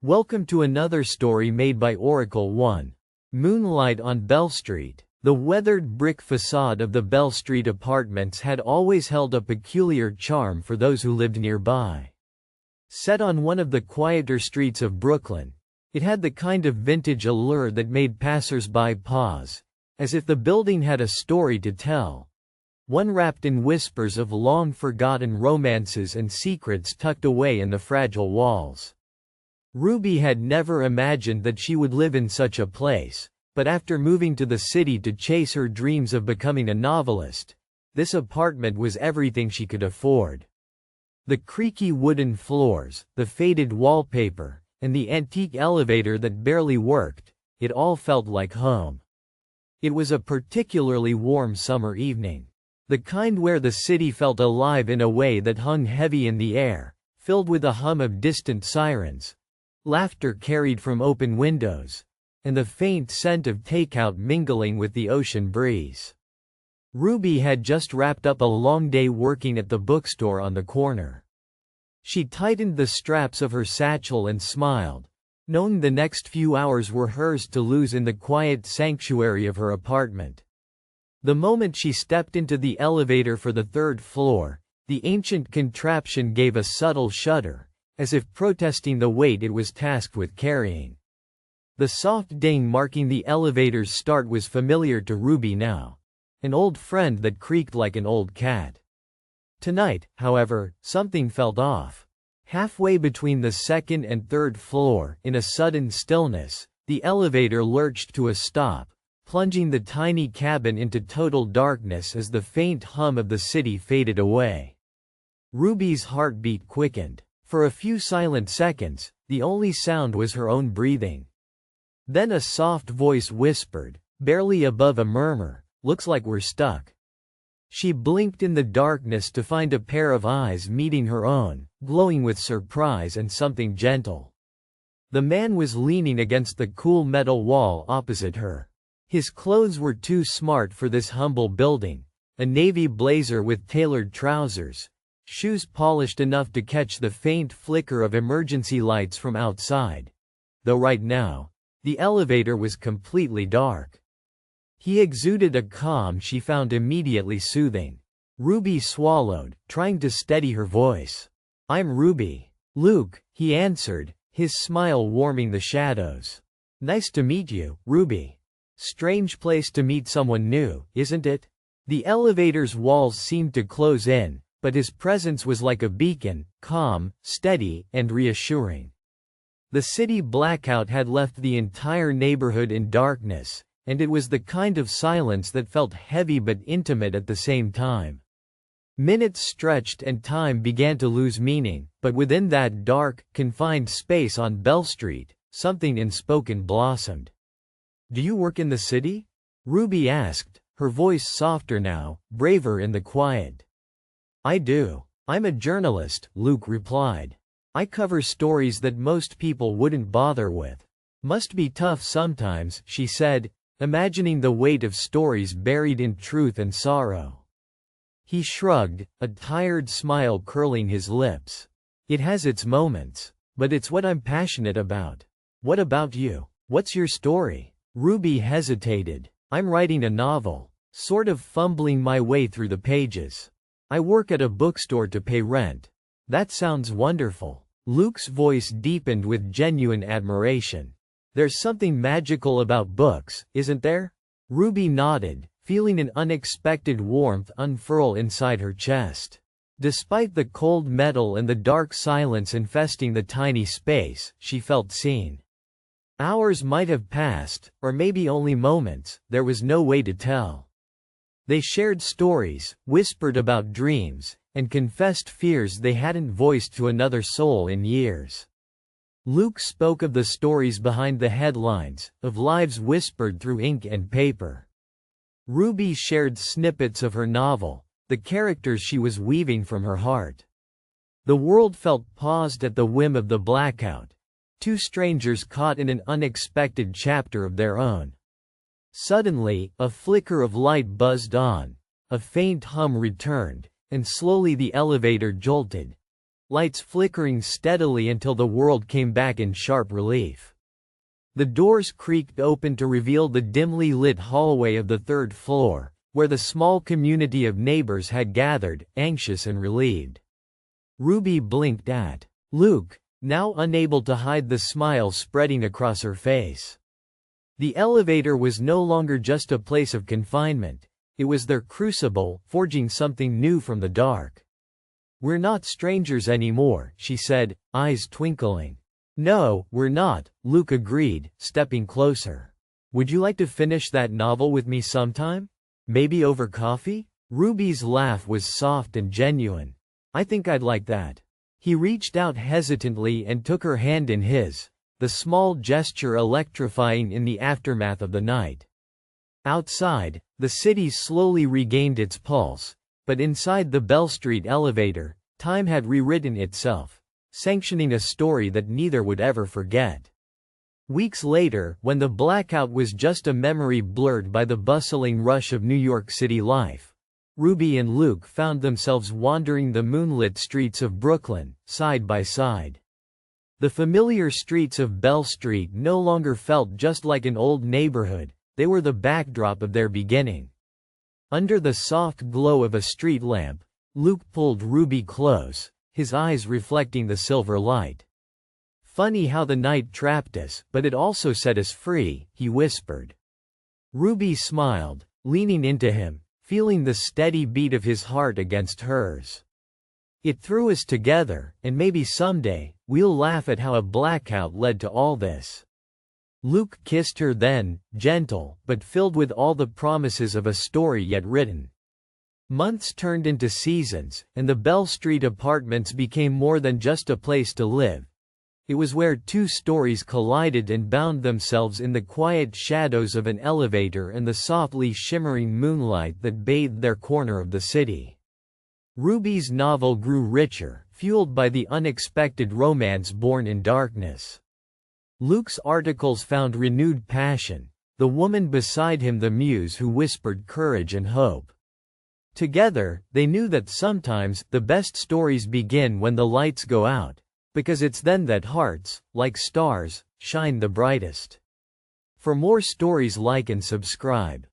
Welcome to another story made by Oracle 1. Moonlight on Bell Street. The weathered brick facade of the Bell Street apartments had always held a peculiar charm for those who lived nearby. Set on one of the quieter streets of Brooklyn, it had the kind of vintage allure that made passers-by pause, as if the building had a story to tell. One wrapped in whispers of long-forgotten romances and secrets tucked away in the fragile walls. Ruby had never imagined that she would live in such a place, but after moving to the city to chase her dreams of becoming a novelist, this apartment was everything she could afford. The creaky wooden floors, the faded wallpaper, and the antique elevator that barely worked, it all felt like home. It was a particularly warm summer evening. The kind where the city felt alive in a way that hung heavy in the air, filled with a hum of distant sirens, laughter carried from open windows, and the faint scent of takeout mingling with the ocean breeze. Ruby had just wrapped up a long day working at the bookstore on the corner. She tightened the straps of her satchel and smiled, knowing the next few hours were hers to lose in the quiet sanctuary of her apartment. The moment she stepped into the elevator for the third floor, the ancient contraption gave a subtle shudder, as if protesting the weight it was tasked with carrying. The soft ding marking the elevator's start was familiar to Ruby now, an old friend that creaked like an old cat. Tonight, however, something felt off. Halfway between the second and third floor, in a sudden stillness, the elevator lurched to a stop, plunging the tiny cabin into total darkness as the faint hum of the city faded away. Ruby's heartbeat quickened. For a few silent seconds, the only sound was her own breathing. Then a soft voice whispered, barely above a murmur, "Looks like we're stuck." She blinked in the darkness to find a pair of eyes meeting her own, glowing with surprise and something gentle. The man was leaning against the cool metal wall opposite her. His clothes were too smart for this humble building, a navy blazer with tailored trousers, shoes polished enough to catch the faint flicker of emergency lights from outside, though right now, the elevator was completely dark. He exuded a calm she found immediately soothing. Ruby swallowed, trying to steady her voice. "I'm Ruby. Luke," he answered, his smile warming the shadows. "Nice to meet you, Ruby. Strange place to meet someone new, isn't it?" The elevator's walls seemed to close in, but his presence was like a beacon, calm, steady, and reassuring. The city blackout had left the entire neighborhood in darkness, and it was the kind of silence that felt heavy but intimate at the same time. Minutes stretched and time began to lose meaning, but within that dark, confined space on Bell Street, something unspoken blossomed. "Do you work in the city?" Ruby asked, her voice softer now, braver in the quiet. "I do. I'm a journalist," Luke replied. "I cover stories that most people wouldn't bother with. Must be tough sometimes," she said, imagining the weight of stories buried in truth and sorrow. He shrugged, a tired smile curling his lips. "It has its moments, but it's what I'm passionate about. What about you? What's your story?" Ruby hesitated. "I'm writing a novel, sort of fumbling my way through the pages. I work at a bookstore to pay rent." "That sounds wonderful." Luke's voice deepened with genuine admiration. "There's something magical about books, isn't there?" Ruby nodded, feeling an unexpected warmth unfurl inside her chest. Despite the cold metal and the dark silence infesting the tiny space, she felt seen. Hours might have passed, or maybe only moments, there was no way to tell. They shared stories, whispered about dreams, and confessed fears they hadn't voiced to another soul in years. Luke spoke of the stories behind the headlines, of lives whispered through ink and paper. Ruby shared snippets of her novel, the characters she was weaving from her heart. The world felt paused at the whim of the blackout, two strangers caught in an unexpected chapter of their own. Suddenly, a flicker of light buzzed on, a faint hum returned, and slowly the elevator jolted, lights flickering steadily until the world came back in sharp relief. The doors creaked open to reveal the dimly lit hallway of the third floor, where the small community of neighbors had gathered, anxious and relieved. Ruby blinked at Luke, now unable to hide the smile spreading across her face. The elevator was no longer just a place of confinement. It was their crucible, forging something new from the dark. "We're not strangers anymore," she said, eyes twinkling. "No, we're not," Luke agreed, stepping closer. "Would you like to finish that novel with me sometime? Maybe over coffee?" Ruby's laugh was soft and genuine. "I think I'd like that." He reached out hesitantly and took her hand in his, the small gesture electrifying in the aftermath of the night. Outside, the city slowly regained its pulse, but inside the Bell Street elevator, time had rewritten itself, sanctioning a story that neither would ever forget. Weeks later, when the blackout was just a memory blurred by the bustling rush of New York City life, Ruby and Luke found themselves wandering the moonlit streets of Brooklyn, side by side. The familiar streets of Bell Street no longer felt just like an old neighborhood, they were the backdrop of their beginning. Under the soft glow of a street lamp, Luke pulled Ruby close, his eyes reflecting the silver light. "Funny how the night trapped us, but it also set us free," he whispered. Ruby smiled, leaning into him, feeling the steady beat of his heart against hers. "It threw us together, and maybe someday, we'll laugh at how a blackout led to all this." Luke kissed her then, gentle, but filled with all the promises of a story yet written. Months turned into seasons, and the Bell Street apartments became more than just a place to live. It was where two stories collided and bound themselves in the quiet shadows of an elevator and the softly shimmering moonlight that bathed their corner of the city. Ruby's novel grew richer, fueled by the unexpected romance born in darkness. Luke's articles found renewed passion, the woman beside him the muse who whispered courage and hope. Together, they knew that sometimes the best stories begin when the lights go out, because it's then that hearts, like stars, shine the brightest. For more stories, like and subscribe.